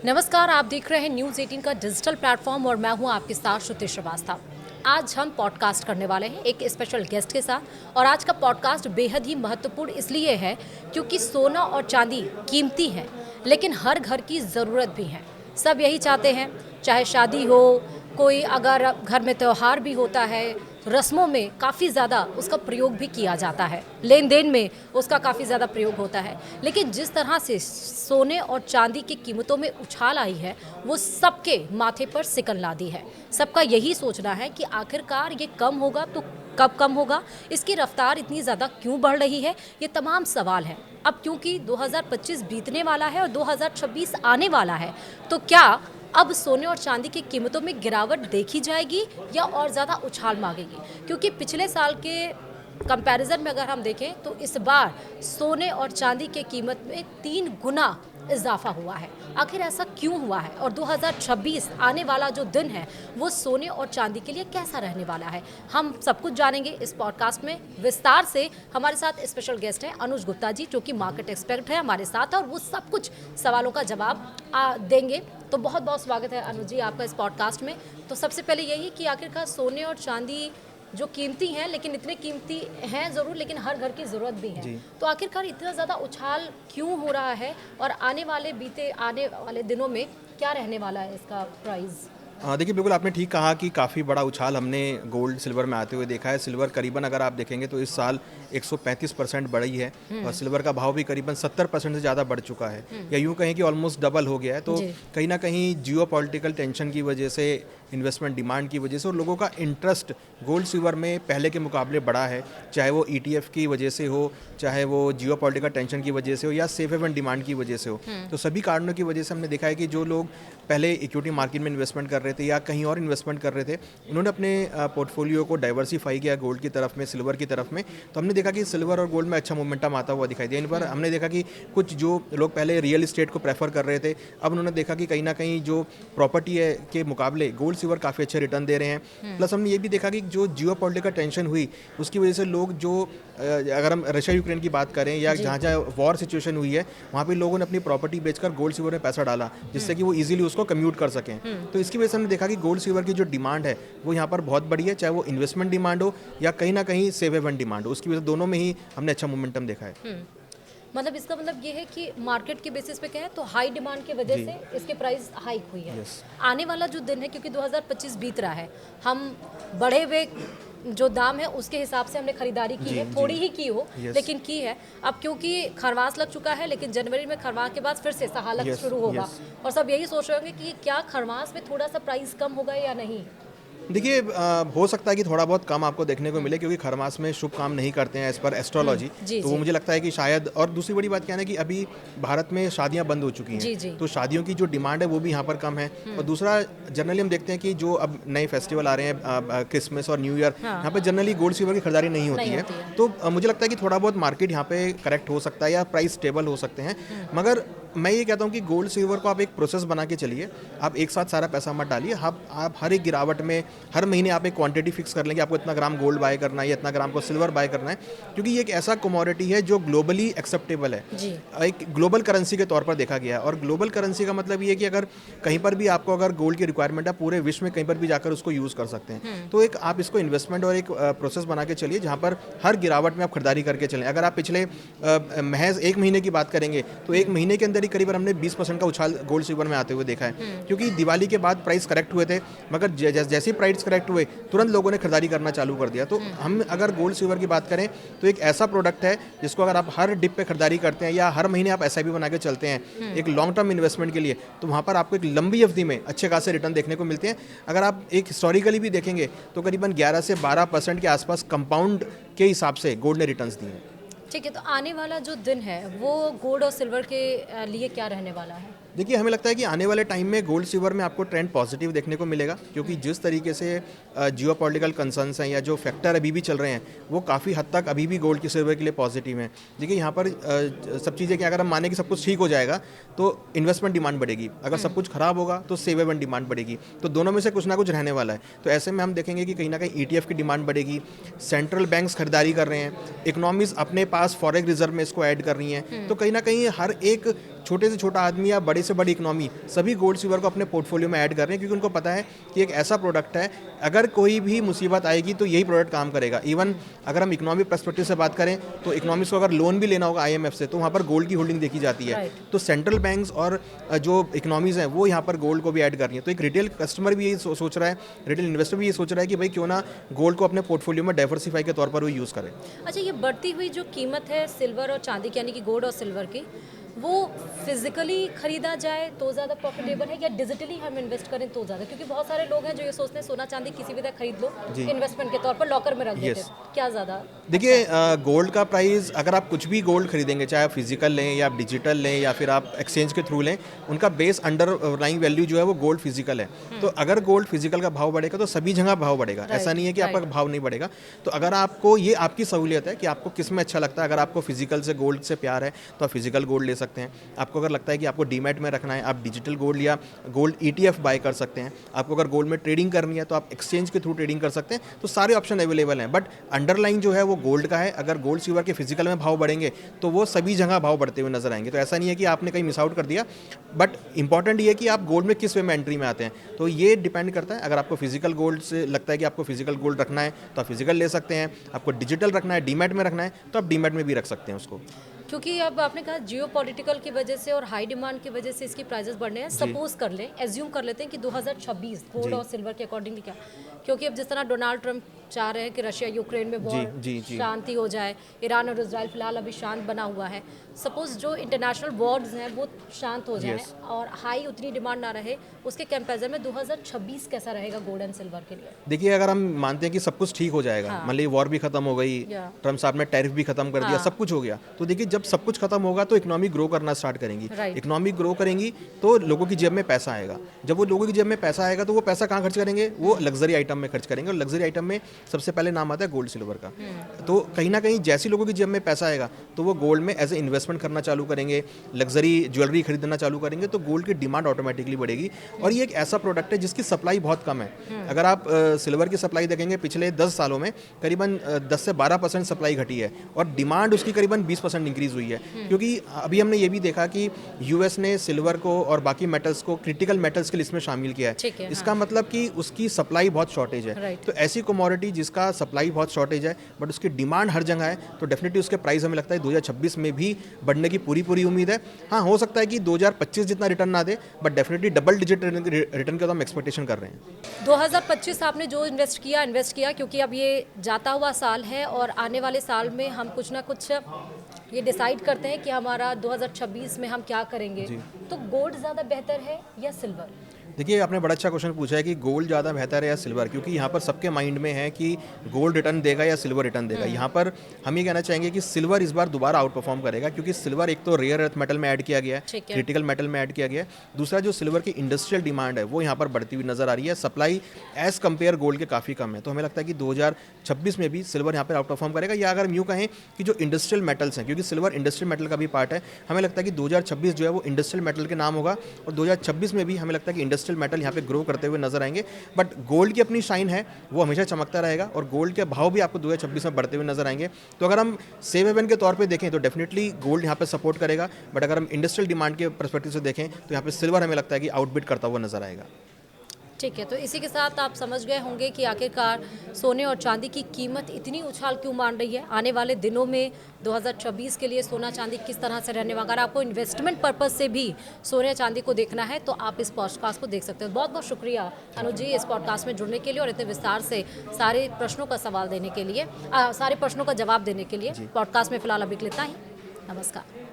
नमस्कार, आप देख रहे हैं न्यूज़ 18 का डिजिटल प्लेटफॉर्म और मैं हूं आपके साथ श्रुति श्रीवास्तव। आज हम पॉडकास्ट करने वाले हैं एक स्पेशल गेस्ट के साथ और आज का पॉडकास्ट बेहद ही महत्वपूर्ण इसलिए है क्योंकि सोना और चांदी कीमती है लेकिन हर घर की ज़रूरत भी है। सब यही चाहते हैं, चाहे शादी हो, कोई अगर घर में त्यौहार भी होता है, रस्मों में काफ़ी ज़्यादा उसका प्रयोग भी किया जाता है, लेन देन में उसका काफ़ी ज़्यादा प्रयोग होता है। लेकिन जिस तरह से सोने और चांदी की कीमतों में उछाल आई है वो सबके माथे पर सिकन लादी है। सबका यही सोचना है कि आखिरकार ये कम होगा तो कब कम होगा, इसकी रफ्तार इतनी ज़्यादा क्यों बढ़ रही है, ये तमाम सवाल हैं। अब क्योंकि 2025 बीतने वाला है और 2026 आने वाला है, तो क्या अब सोने और चांदी की कीमतों में गिरावट देखी जाएगी या और ज़्यादा उछाल मांगेगी? क्योंकि पिछले साल के कंपैरिजन में अगर हम देखें तो इस बार सोने और चांदी के कीमत में 3 गुना इजाफा हुआ है। आखिर ऐसा क्यों हुआ है और 2026 आने वाला जो दिन है वो सोने और चांदी के लिए कैसा रहने वाला है, हम सब कुछ जानेंगे इस पॉडकास्ट में विस्तार से। हमारे साथ स्पेशल गेस्ट हैं अनुज गुप्ता जी, जो कि मार्केट एक्सपर्ट है हमारे साथ और वो सब कुछ सवालों का जवाब देंगे। तो बहुत बहुत स्वागत है अनुज जी आपका इस पॉडकास्ट में। तो सबसे पहले यही कि आखिरकार सोने और चांदी जो कीमती हैं, लेकिन इतने कीमती हैं ज़रूर, लेकिन हर घर की ज़रूरत भी है, तो आखिरकार इतना ज़्यादा उछाल क्यों हो रहा है और आने वाले दिनों में क्या रहने वाला है इसका प्राइस? देखिए, बिल्कुल आपने ठीक कहा कि काफ़ी बड़ा उछाल हमने गोल्ड सिल्वर में आते हुए देखा है। सिल्वर करीबन अगर आप देखेंगे तो इस साल 135% बढ़ी है और सिल्वर का भाव भी करीबन 70% से ज़्यादा बढ़ चुका है, या यूँ कहें कि ऑलमोस्ट डबल हो गया है। तो कहीं ना कहीं जियोपॉलिटिकल टेंशन की वजह से, इन्वेस्टमेंट डिमांड की वजह से और लोगों का इंटरेस्ट गोल्ड सिल्वर में पहले के मुकाबले बढ़ा है, चाहे वो ETF की वजह से हो, चाहे वो जियोपॉलिटिकल टेंशन की वजह से हो या सेफ हेवन डिमांड की वजह से हो। तो सभी कारणों की वजह से हमने देखा है कि जो लोग पहले इक्विटी मार्केट में इन्वेस्टमेंट कर रहे थे या कहीं और इन्वेस्टमेंट कर रहे थे, उन्होंने अपने पोर्टफोलियो को डाइवर्सिफाई किया गोल्ड की तरफ में, सिल्वर की तरफ में। तो हमने देखा कि सिल्वर और गोल्ड में अच्छा मोमेंटम आता हुआ दिखाई दिया। इन पर हमने देखा कि कुछ जो लोग पहले रियल इस्टेट को प्रेफर कर रहे थे, अब उन्होंने देखा कि कहीं ना कहीं जो प्रॉपर्टी है के मुकाबले गोल्ड सिल्वर काफ़ी अच्छे रिटर्न दे रहे हैं। प्लस हमने ये भी देखा कि जो जियोपॉलिटिकल टेंशन हुई उसकी वजह से लोग जो अगर हम रशिया यूक्रेन की बात करें या जहाँ जहाँ वॉर सिचुएशन हुई है, वहाँ पे लोगों ने अपनी प्रॉपर्टी बेचकर गोल्ड सिल्वर में पैसा डाला, जिससे कि वो इजीली उसको कम्यूट कर सकें। तो इसकी वजह से हमने देखा कि गोल्ड सिल्वर की जो डिमांड है वो यहाँ पर बहुत बड़ी है, चाहे वो इन्वेस्टमेंट डिमांड हो या कहीं ना कहीं सेफ हेवन डिमांड हो। उसकी वजह से दोनों में ही हमने अच्छा मोमेंटम देखा है। मतलब इसका मतलब ये है कि मार्केट के बेसिस पे कहें तो हाई डिमांड की वजह से इसके प्राइस हाइक हुई है। आने वाला जो दिन है, क्योंकि 2025 बीत रहा है, हम बढ़े हुए जो दाम है उसके हिसाब से हमने खरीदारी की है, थोड़ी ही की हो लेकिन की है। अब क्योंकि खरवास लग चुका है, लेकिन जनवरी में खरवास के बाद फिर से सहालत शुरू होगा और सब यही सोच रहे होंगे कि क्या खरवास में थोड़ा सा प्राइस कम होगा या नहीं। देखिए, हो सकता है कि थोड़ा बहुत कम आपको देखने को मिले, क्योंकि खरमास में शुभ काम नहीं करते हैं एज पर एस्ट्रोलॉजी। तो वो मुझे लगता है कि शायद, और दूसरी बड़ी बात क्या है कि अभी भारत में शादियां बंद हो चुकी हैं, तो शादियों की जो डिमांड है वो भी यहाँ पर कम है। और दूसरा, जनरली हम देखते हैं कि जो अब नए फेस्टिवल आ रहे हैं, क्रिसमस और न्यू ईयर, यहाँ पर जनरली गोल्ड सिल्वर की खरीदारी नहीं होती है। तो मुझे लगता है कि थोड़ा बहुत मार्केट यहाँ पे करेक्ट हो सकता है या प्राइस स्टेबल हो सकते हैं। मगर मैं ये कहता हूँ कि गोल्ड सिल्वर को आप एक प्रोसेस बना के चलिए, आप एक साथ सारा पैसा मत डालिए। आप हर एक गिरावट में हर महीने आप एक क्वांटिटी फिक्स कर लेंगे, आपको इतना ग्राम गोल्ड बाय करना है या इतना ग्राम को सिल्वर बाय करना है, क्योंकि ये एक ऐसा कमोडिटी है जो ग्लोबली एक्सेप्टेबल है, एक ग्लोबल करेंसी के तौर पर देखा गया है। और ग्लोबल करेंसी का मतलब ये है कि अगर कहीं पर भी आपको अगर गोल्ड की रिक्वायरमेंट है, पूरे विश्व में कहीं पर भी जाकर उसको यूज़ कर सकते हैं। तो एक आप इसको इन्वेस्टमेंट और एक प्रोसेस बना के चलिए जहाँ पर हर गिरावट में आप खरीदारी करके चलें। अगर आप पिछले महज एक महीने की बात करेंगे तो एक महीने के अंदर ही करीबन हमने 20% का उछाल गोल्ड सिल्वर में आते हुए देखा है, क्योंकि दिवाली के बाद प्राइस करेक्ट हुए थे, मगर जैसे ही प्राइस करेक्ट हुए तुरंत लोगों ने खरीदारी करना चालू कर दिया। तो हम अगर गोल्ड सिल्वर की बात करें तो एक ऐसा प्रोडक्ट है जिसको अगर आप हर डिप पे खरीदारी करते हैं या हर महीने आप SIP बना के चलते हैं एक लॉन्ग टर्म इन्वेस्टमेंट के लिए, तो वहाँ पर आपको एक लंबी अवधि में अच्छे खासे रिटर्न देखने को मिलते हैं। अगर आप एक हिस्टोरिकली भी देखेंगे तो करीबन 11 से 12% के आसपास कंपाउंड के हिसाब से गोल्ड ने रिटर्न्स दिए हैं। ठीक है, तो आने वाला जो दिन है वो गोल्ड और सिल्वर के लिए क्या रहने वाला है? देखिए, हमें लगता है कि आने वाले टाइम में गोल्ड सिल्वर में आपको ट्रेंड पॉजिटिव देखने को मिलेगा, क्योंकि जिस तरीके से जियोपॉलिटिकल कंसर्न्स हैं या जो फैक्टर अभी भी चल रहे हैं वो काफ़ी हद तक अभी भी गोल्ड की सिल्वर के लिए पॉजिटिव हैं। देखिए, यहाँ पर सब चीज़ें कि अगर हम माने कि सब कुछ ठीक हो जाएगा तो इन्वेस्टमेंट डिमांड बढ़ेगी, अगर सब कुछ खराब होगा तो सेव हेवन डिमांड बढ़ेगी, तो दोनों में से कुछ ना कुछ रहने वाला है। तो ऐसे में हम देखेंगे कि कहीं ना कहीं ETF की डिमांड बढ़ेगी, सेंट्रल बैंक्स खरीदारी कर रहे हैं, इकोनॉमीज अपने पास फॉरेन रिजर्व में इसको ऐड कर रही हैं, तो कहीं ना कहीं हर एक छोटे से छोटा आदमी या बड़े से बड़ी इकोनॉमी सभी गोल्ड सिल्वर को अपने पोर्टफोलियो में ऐड कर रहे हैं, क्योंकि उनको पता है कि एक ऐसा प्रोडक्ट है, अगर कोई भी मुसीबत आएगी तो यही प्रोडक्ट काम करेगा। इवन अगर हम इकोनॉमिक पर्सपेक्टिव से बात करें तो इकोनॉमिक्स को अगर लोन भी लेना होगा IMF से, तो वहाँ पर गोल्ड की होल्डिंग देखी जाती है। तो सेंट्रल बैंक्स और जो इकोनॉमीज हैं वो यहाँ पर गोल्ड को भी ऐड कर रही है। तो एक रिटेल कस्टमर भी यही सोच रहा है, रिटेल इन्वेस्टर भी ये सोच रहा है कि भाई क्यों ना गोल्ड को अपने पोर्टफोलियो में डाइवर्सिफाई के तौर पर वो यूज़ करें। अच्छा, ये बढ़ती हुई जो कीमत है सिल्वर और चांदी की, यानी कि गोल्ड और सिल्वर की, वो फिजिकली खरीदा जाए तो ज़्यादा प्रॉफिटेबल है या डिजिटली हम इन्वेस्ट करें तो ज़्यादा? क्योंकि बहुत सारे लोग हैं जो ये सोचते हैं सोना चांदी किसी भी तरह खरीद लो, इन्वेस्टमेंट के तौर पर लॉकर में रख देते हैं, क्या ज़्यादा? देखिए, गोल्ड का प्राइस, अगर आप कुछ भी गोल्ड खरीदेंगे, चाहे आप फिजिकल लें या आप डिजिटल लें या फिर आप एक्सचेंज के थ्रू लें, उनका बेस अंडरलाइंग वैल्यू जो है वो गोल्ड फिजिकल है। तो अगर गोल्ड फिजिकल का भाव बढ़ेगा तो सभी जगह भाव बढ़ेगा, ऐसा नहीं है कि आपका भाव नहीं बढ़ेगा। तो अगर आपको, ये आपकी सहूलियत है कि आपको किस में अच्छा लगता है। अगर आपको फिजिकल से गोल्ड से प्यार है तो आप फिजिकल गोल्ड ले सकते हैं। आपको अगर लगता है कि आपको डीमैट में रखना है, आप डिजिटल गोल्ड या गोल्ड ETF बाय कर सकते हैं। आपको अगर गोल्ड में ट्रेडिंग करनी है तो आप एक्सचेंज के थ्रू ट्रेडिंग कर सकते हैं। तो सारे ऑप्शन अवेलेबल हैं, बट अंडरलाइन जो है वो गोल्ड का है। अगर गोल्ड सिल्वर के फिजिकल में भाव बढ़ेंगे तो वो सभी जगह भाव बढ़ते हुए नजर आएंगे। तो ऐसा नहीं है कि आपने कहीं मिस आउट कर दिया, बट इंपॉर्टेंट ये है कि आप गोल्ड में किस वे में एंट्री में आते हैं। तो ये डिपेंड करता है। अगर आपको फिजिकल गोल्ड से लगता है कि आपको फिजिकल गोल्ड रखना है तो आप फिजिकल ले सकते हैं। आपको डिजिटल रखना है, डीमैट में रखना है, तो आप डीमैट में भी रख सकते हैं उसको। क्योंकि अब आपने कहा जियो पॉलिटिकल की वजह से और हाई डिमांड की वजह से इसकी प्राइसेस बढ़ने हैं। सपोज कर लें, एज्यूम कर लेते हैं कि 2026 गोल्ड और सिल्वर के अकॉर्डिंगली क्या, क्योंकि अब जिस तरह डोनाल्ड ट्रंप चाह रहे हैं कि रशिया यूक्रेन में वॉर शांति हो जाए, ईरान और इजराइल फिलहाल अभी शांत बना हुआ है। सपोज जो इंटरनेशनल वॉर्स हैं वो शांत हो जाएं और हाई उतनी डिमांड ना रहे, उसके कंपेरिजन में 2026 कैसा रहेगा गोल्ड एंड सिल्वर के लिए? देखिए, अगर हम मानते हैं कि सब कुछ ठीक हो जाएगा, मान लीजिए वॉर भी खत्म हो गई, ट्रंप साहब ने टैरिफ भी खत्म कर दिया, सब कुछ हो गया, तो देखिए जब सब कुछ खत्म होगा तो इकोनॉमी ग्रो करना स्टार्ट करेंगी। इकोनॉमी ग्रो करेंगी तो लोगों की जेब में पैसा आएगा। जब वो लोगों की जेब में पैसा आएगा तो वो पैसा कहाँ खर्च करेंगे? वो लग्जरी आइटम में खर्च करेंगे, और लग्जरी आइटम में सबसे पहले नाम आता है गोल्ड सिल्वर का। तो कहीं ना कहीं जैसे लोगों की जेब में पैसा आएगा तो वो गोल्ड में एज ए इन्वेस्टमेंट करना चालू करेंगे, लग्जरी ज्वेलरी खरीदना चालू करेंगे, तो गोल्ड की डिमांड ऑटोमेटिकली बढ़ेगी। और ये एक ऐसा प्रोडक्ट है जिसकी सप्लाई बहुत कम है। अगर आप सिल्वर की सप्लाई देखेंगे पिछले 10 सालों में करीबन 10 से 12% सप्लाई घटी है और डिमांड उसकी करीबन 20% इंक्रीज हुई है। क्योंकि अभी हमने ये भी देखा कि यूएस ने सिल्वर को और बाकी मेटल्स को क्रिटिकल मेटल्स की लिस्ट में शामिल किया है। इसका मतलब कि उसकी सप्लाई बहुत शॉर्टेज है। तो ऐसी कमोडिटी जिसका सप्लाई बहुत शॉर्टेज है बट उसकी डिमांड हर जगह है, तो डेफिनेटली उसके प्राइस हमें लगता है 2026 में भी बढ़ने की पूरी उम्मीद है। हाँ, हो सकता है कि 2025 जितना रिटर्न ना दे, but definitely double digit return का तो हम एक्सपेक्टेशन कर रहे हैं। 2025 आपने जो इन्वेस्ट किया, क्योंकि अब ये जाता हुआ साल है और आने वाले साल में हम कुछ ना कुछ ये डिसाइड करते हैं कि हमारा 2026 में हम क्या करेंगे। तो गोल्ड ज़्यादा बेहतर है या सिल्वर? देखिए, आपने बड़ा अच्छा क्वेश्चन पूछा है कि गोल्ड ज़्यादा बेहतर है या सिल्वर, क्योंकि यहाँ पर सबके माइंड में है कि गोल्ड रिटर्न देगा या सिल्वर रिटर्न देगा। यहाँ पर हम ये कहना चाहेंगे कि सिल्वर इस बार दोबारा आउट परफॉर्म करेगा, क्योंकि सिल्वर एक तो रेयर अर्थ मेटल में ऐड किया गया है, क्रिटिकल मेटल में ऐड किया गया है। दूसरा, जो सिल्वर की इंडस्ट्रियल डिमांड है वो यहाँ पर बढ़ती हुई नजर आ रही है। सप्लाई एज कम्पेयर गोल्ड के काफ़ी कम है। तो हमें लगता है कि 2026 में भी सिल्वर यहाँ पर आउट परफॉर्म करेगा। या अगर हम यूँ कहें कि जो इंडस्ट्रियल मेटल्स हैं, क्योंकि सिल्वर इंडस्ट्रियल मेटल का भी पार्ट है, हमें लगता है कि 2026 जो है वो इंडस्ट्रियल मेटल के नाम होगा और 2026 में भी हमें लगता है कि इंडस्ट्रियल मेटल यहाँ पे ग्रो करते हुए नजर आएंगे। बट गोल्ड की अपनी शाइन है, वो हमेशा चमकता रहेगा और गोल्ड के भाव भी आपको 2026 में बढ़ते हुए नजर आएंगे। तो अगर हम सेफ हेवन के तौर पे देखें तो डेफिनेटली गोल्ड यहाँ पे सपोर्ट करेगा, बट अगर हम इंडस्ट्रियल डिमांड के पर्सपेक्टिव से देखें तो यहाँ पे सिल्वर हमें लगता है कि आउटबिट करता हुआ नजर आएगा। ठीक है, तो इसी के साथ आप समझ गए होंगे कि आखिरकार सोने और चांदी की कीमत इतनी उछाल क्यों मान रही है। आने वाले दिनों में 2026 के लिए सोना चांदी किस तरह से रहने वाला। अगर आपको इन्वेस्टमेंट पर्पस से भी सोने चांदी को देखना है तो आप इस पॉडकास्ट को देख सकते हो। बहुत बहुत शुक्रिया अनुज जी इस पॉडकास्ट में जुड़ने के लिए और इतने विस्तार से सारे प्रश्नों का सवाल देने के लिए, सारे प्रश्नों का जवाब देने के लिए। पॉडकास्ट में फिलहाल अभी इतना ही। नमस्कार।